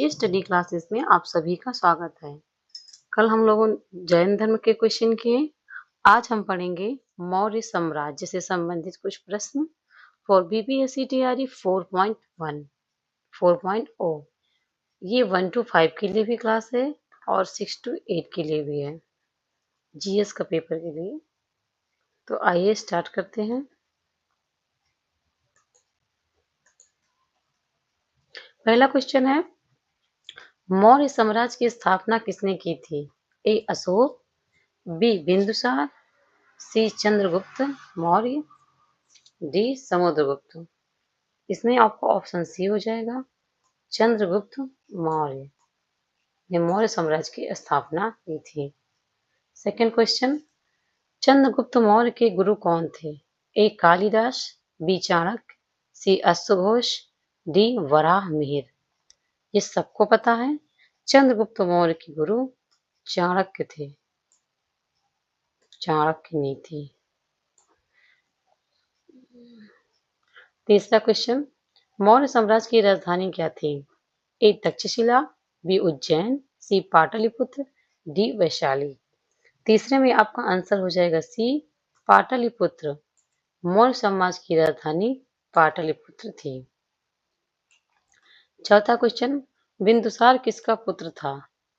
इस study classes में आप सभी का स्वागत है। कल हम लोगों ने जैन धर्म के क्वेश्चन किए। आज हम पढ़ेंगे मौर्य साम्राज्य से संबंधित कुछ प्रश्न फॉर बीपीएससी टीआरई 4.1 4.0। ये 1 to 5 के लिए भी क्लास है और 6 to 8 के लिए भी है, जीएस का पेपर के लिए। तो आइए स्टार्ट करते हैं। पहला क्वेश्चन है, मौर्य साम्राज्य की स्थापना किसने की थी? ए अशोक, बी बिंदुसार, सी चंद्रगुप्त मौर्य, डी समुद्रगुप्त। इसमें आपको ऑप्शन सी हो जाएगा, चंद्रगुप्त मौर्य ने मौर्य साम्राज्य की स्थापना की थी। सेकंड क्वेश्चन, चंद्रगुप्त मौर्य के गुरु कौन थे? ए कालिदास, बी चाणक्य, सी अश्वघोष, डी वराह मिहिर। ये सबको पता है, चंद्रगुप्त मौर्य के गुरु चाणक्य थे, चाणक्य नीति। तीसरा क्वेश्चन, मौर्य साम्राज्य की राजधानी क्या थी? ए तक्षशिला, बी उज्जैन, सी पाटलिपुत्र, डी वैशाली। तीसरे में आपका आंसर हो जाएगा सी पाटलिपुत्र। मौर्य साम्राज्य की राजधानी पाटलिपुत्र थी। चौथा क्वेश्चन, बिंदुसार किसका पुत्र था?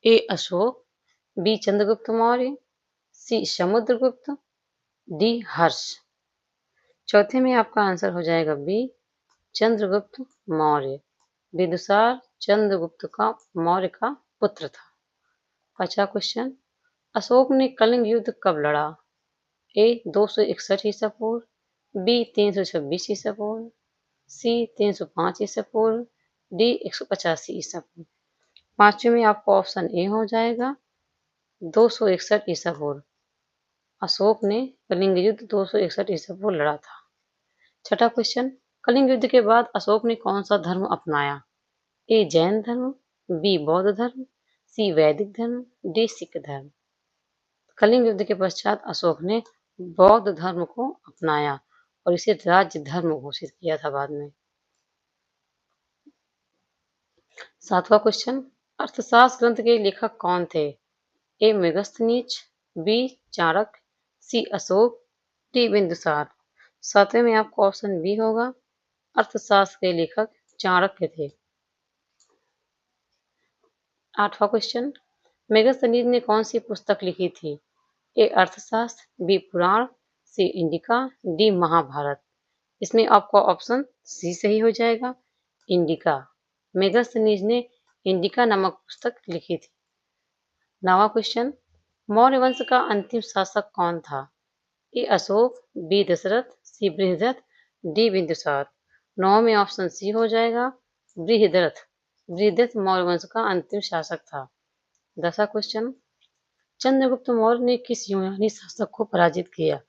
ए अशोक, बी चंद्रगुप्त मौर्य, सी समुद्रगुप्त, डी हर्ष। चौथे में आपका आंसर हो जाएगा बी चंद्रगुप्त मौर्य। बिंदुसार चंद्रगुप्त का मौर्य का पुत्र था। पांचवा क्वेश्चन, अशोक ने कलिंग युद्ध कब लड़ा? ए 261 ईसा पूर्व, बी 326 ईसा पूर्व, सी 305 ईसा पूर्व, डी 185 ईसा पूर्व। पांचवे में आपको ऑप्शन ए हो जाएगा 261 ईसा पूर्व। अशोक ने कलिंग युद्ध 261 ईसा पूर्व लड़ा था। छठा क्वेश्चन, कलिंग युद्ध के बाद अशोक ने कौन सा धर्म अपनाया? ए जैन धर्म, बी बौद्ध धर्म, सी वैदिक धर्म, डी सिख धर्म। कलिंग युद्ध के पश्चात अशोक ने बौद्ध धर्म को अपनाया और इसे राज्य धर्म घोषित किया था बाद में। सातवां क्वेश्चन, अर्थशास्त्र ग्रंथ के लेखक कौन थे? ए मेगस्थनीज, बी चाणक्य, सी अशोक, डी बिंदुसार। सातवें में आपको ऑप्शन बी होगा, अर्थशास्त्र के लेखक चाणक्य थे। आठवां क्वेश्चन, मेगस्थनीज ने कौन सी पुस्तक लिखी थी? ए अर्थशास्त्र, बी पुराण, सी इंडिका, डी महाभारत। इसमें आपका ऑप्शन सी सही हो जाएगा, इंडिका। मेगस्थनीज ने इंडिका नामक पुस्तक लिखी थी। नवा क्वेश्चन, मौर्य वंश का अंतिम शासक कौन था? ए अशोक, बी दशरथ, सी बृहद्रथ, डी बिंदुसार। नौ में ऑप्शन सी हो जाएगा, बृहद्रथ। बृहद्रथ मौर्य वंश का अंतिम शासक था। 10वां क्वेश्चन, चंद्रगुप्त मौर्य ने किस यूनानी शासक को पराजित किया?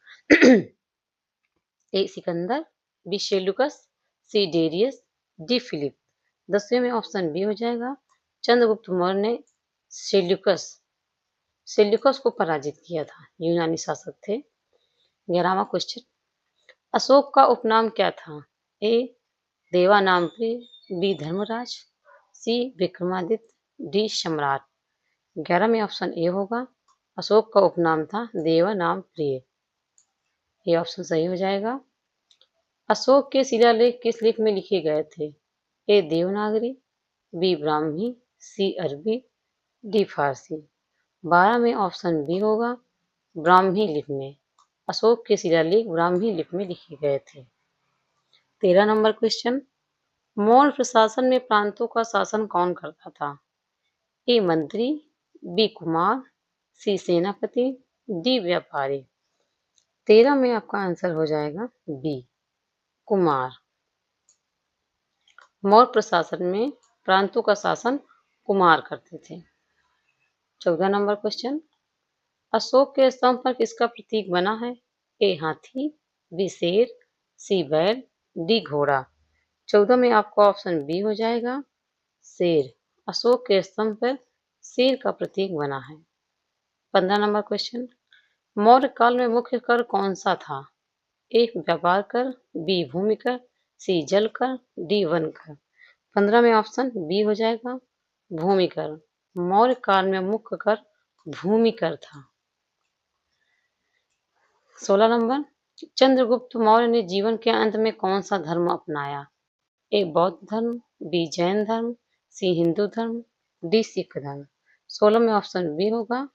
ए सिकंदर, बी सेल्यूकस, सी डेरियस, डी फिलिप। 10वें में ऑप्शन बी हो जाएगा, चंद्रगुप्त मौर्य ने सेल्यूकस को पराजित किया था, यूनानी शासक थे। 11वां क्वेश्चन, अशोक का उपनाम क्या था? ए देवानामप्रिय, बी धर्मराज, सी विक्रमादित्य, डी सम्राट। 11 में ऑप्शन ए होगा, अशोक का उपनाम था देवानामप्रिय। ये ऑप्शन सही हो जाएगा। अशोक के शिलालेख किस लिपि में लिखे गए थे? ए देवनागरी, बी ब्राह्मी, सी अरबी, डी फारसी। 12 में ऑप्शन बी होगा, ब्राह्मी लिपि में। अशोक के शिलालेख ब्राह्मी लिपि में लिखे गए थे। 13 नंबर क्वेश्चन, मौर्य प्रशासन में प्रांतों का शासन कौन करता था? ए मंत्री, बी कुमार, सी सेनापति, डी व्यापारी। 13 में आपका आंसर हो जाएगा बी कुमार। मौर्य प्रशासन में प्रांतों का शासन कुमार करते थे। 14 नंबर क्वेश्चन, अशोक के स्तंभ पर किसका प्रतीक बना है? ए हाथी, बी शेर, सी बैल, डी घोड़ा। 14 में आपका ऑप्शन बी हो जाएगा, शेर। अशोक के स्तंभ पर शेर का प्रतीक बना है। 15 नंबर क्वेश्चन, मौर्य काल में मुख्य कर कौन सा था? ए व्यापार कर, बी भूमि कर, सी जल कर, डी वन कर। 15 में ऑप्शन बी हो जाएगा, भूमि कर। मौर्य काल में मुख्य कर भूमि कर था। 16 नंबर, चंद्रगुप्त मौर्य ने जीवन के अंत में कौन सा धर्म अपनाया? ए बौद्ध धर्म, बी जैन धर्म, सी हिंदू धर्म, डी सिख धर्म। 16 में ऑप्शन बी होगा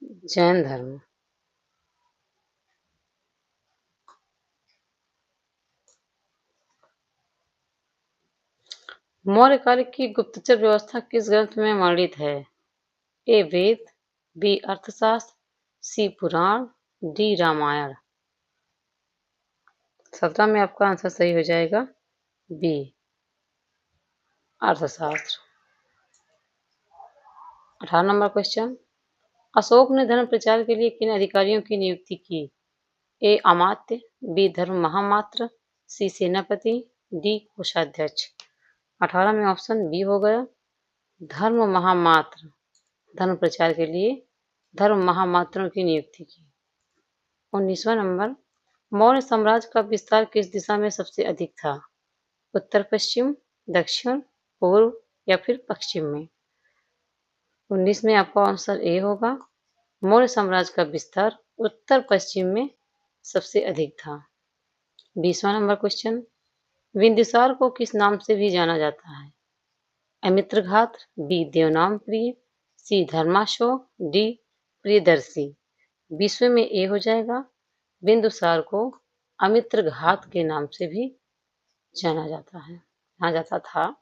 जैन धर्म। मौर्य काल की गुप्तचर व्यवस्था किस ग्रंथ में वर्णित है? ए वेद, बी अर्थशास्त्र, सी पुराण, डी रामायण। 17 में आपका आंसर सही हो जाएगा बी अर्थशास्त्र। 18 नंबर क्वेश्चन, अशोक ने धर्म प्रचार के लिए किन अधिकारियों की नियुक्ति की? ए अमात्य, बी धर्म महामात्र, सी सेनापति, डी कोषाध्यक्ष। 18 में ऑप्शन बी हो गया धर्म महामात्र। धर्म प्रचार के लिए धर्म महामात्रों की नियुक्ति की। 19वां नंबर, मौर्य साम्राज्य का विस्तार किस दिशा में सबसे अधिक था? उत्तर पश्चिम, दक्षिण, पूर्व या फिर पश्चिम में? 19 में आपका आंसर ए होगा मौर्य साम्राज्य का विस्तार उत्तर पश्चिम में सबसे अधिक था। 20वां नंबर क्वेश्चन, बिंदुसार को किस नाम से भी जाना जाता है? अमित्रघात, बी देवनाम प्रिय, सी धर्माशोक, डी प्रियदर्शी। 20वें में ए हो जाएगा बिंदुसार को अमित्रघात के नाम से भी जाना जाता था।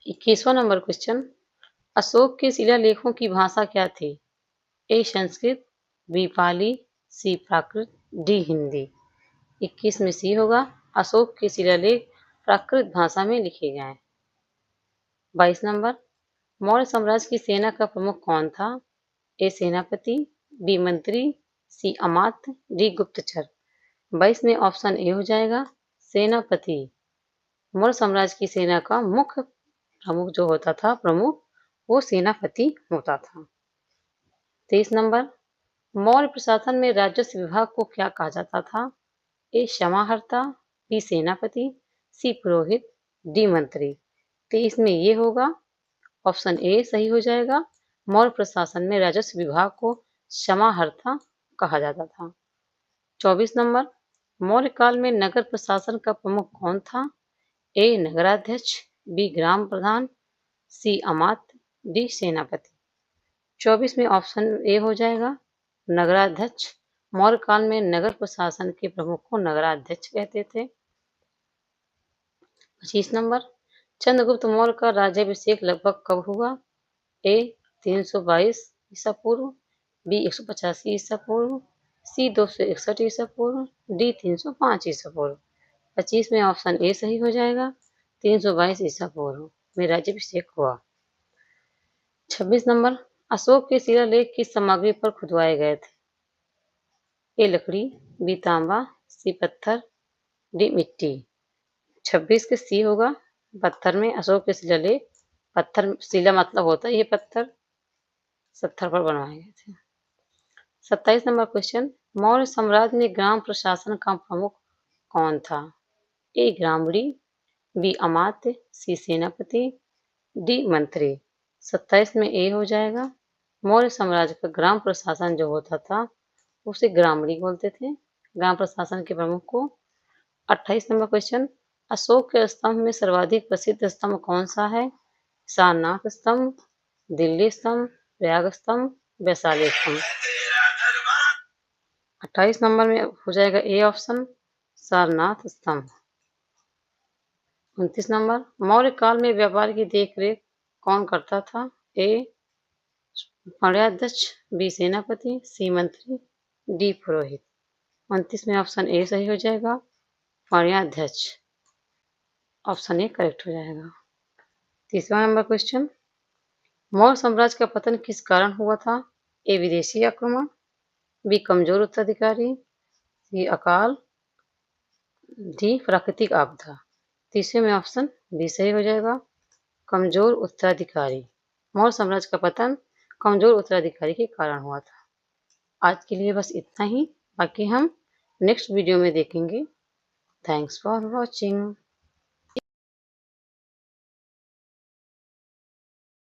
21वां नंबर क्वेश्चन, अशोक के शिलालेखों की भाषा क्या थी? ए संस्कृत, बी पाली, सी प्राकृत, डी हिंदी। 21 में सी होगा अशोक के शिलालेख प्राकृत भाषा में लिखे गए। 22 नंबर, मौर्य साम्राज्य की सेना का प्रमुख कौन था? ए सेनापति, बी मंत्री, सी अमात्य, डी गुप्तचर। 22 में ऑप्शन ए हो जाएगा सेनापति। मौर्य साम्राज्य की सेना का मुख्य प्रमुख जो होता था वो सेनापति होता था। 23 नंबर, मौर्य प्रशासन में राजस्व विभाग को क्या कहा जाता था? ए समाहर्ता, बी सेनापति, सी पुरोहित, डी मंत्री। 23 में ये होगा ऑप्शन ए सही हो जाएगा मौर्य प्रशासन में राजस्व विभाग को समाहर्ता कहा जाता था। 24 नंबर, मौर्य काल में नगर प्रशासन का प्रमुख कौन था? ए नगराध्यक्ष, बी ग्राम प्रधान, सी अमात्य, डी सेनापति। 24 में ऑप्शन ए हो जाएगा नगराध्यक्ष। मौर्य काल में नगर प्रशासन के प्रमुख को नगराध्यक्ष कहते थे। 25 नंबर, चंद्रगुप्त मौर्य का राज्याभिषेक लगभग कब हुआ? ए 322 ईसा पूर्व, बी 185 ईसा पूर्व, सी 261 ईसा पूर्व, डी 305 ईसा पूर्व। 25 में ऑप्शन ए सही हो जाएगा 322 ईसा पूर्व में राज्याभिषेक हुआ। 26 नंबर, अशोक के शिलालेख किस सामग्री पर खुदवाए गए थे? ए लकड़ी, बी तांबा, सी पत्थर, डी मिट्टी। 26 के सी होगा पत्थर में अशोक के शिलालेख पत्थर शिला मतलब होता है ये पत्थर पर बनवाए गए थे। 27 नंबर क्वेश्चन, मौर्य साम्राज्य में ग्राम प्रशासन का प्रमुख कौन था? ए ग्रामणी, बी अमात्य, सी सेनापति, डी मंत्री। 27 में ए हो जाएगा मौर्य साम्राज्य का ग्राम प्रशासन जो होता था उसे ग्रामणी बोलते थे ग्राम प्रशासन के प्रमुख को। 28 नंबर क्वेश्चन, अशोक के स्तंभ में सर्वाधिक प्रसिद्ध स्तंभ कौन सा है? सारनाथ स्तंभ, दिल्ली स्तंभ, प्रयाग स्तंभ, वैशाली स्तंभ। 28 नंबर में हो जाएगा ए ऑप्शन सारनाथ स्तंभ। 29 नंबर, मौर्य काल में व्यापार की देखरेख कौन करता था? ए मौर्याध्यक्ष, बी सेनापति, सी मंत्री, डी पुरोहित। 29 में ऑप्शन ए सही हो जाएगा मौर्याध्यक्ष। ऑप्शन ए करेक्ट हो जाएगा। 30वां नंबर क्वेश्चन, मौर्य साम्राज्य का पतन किस कारण हुआ था? ए विदेशी आक्रमण, बी कमजोर उत्तराधिकारी, सी अकाल, डी प्राकृतिक आपदा। 30वें में ऑप्शन बी सही हो जाएगा कमजोर उत्तराधिकारी। मौर्य साम्राज्य का पतन कमजोर उत्तराधिकारी के कारण हुआ था। आज के लिए बस इतना ही, बाकी हम नेक्स्ट वीडियो में देखेंगे। Thanks for watching.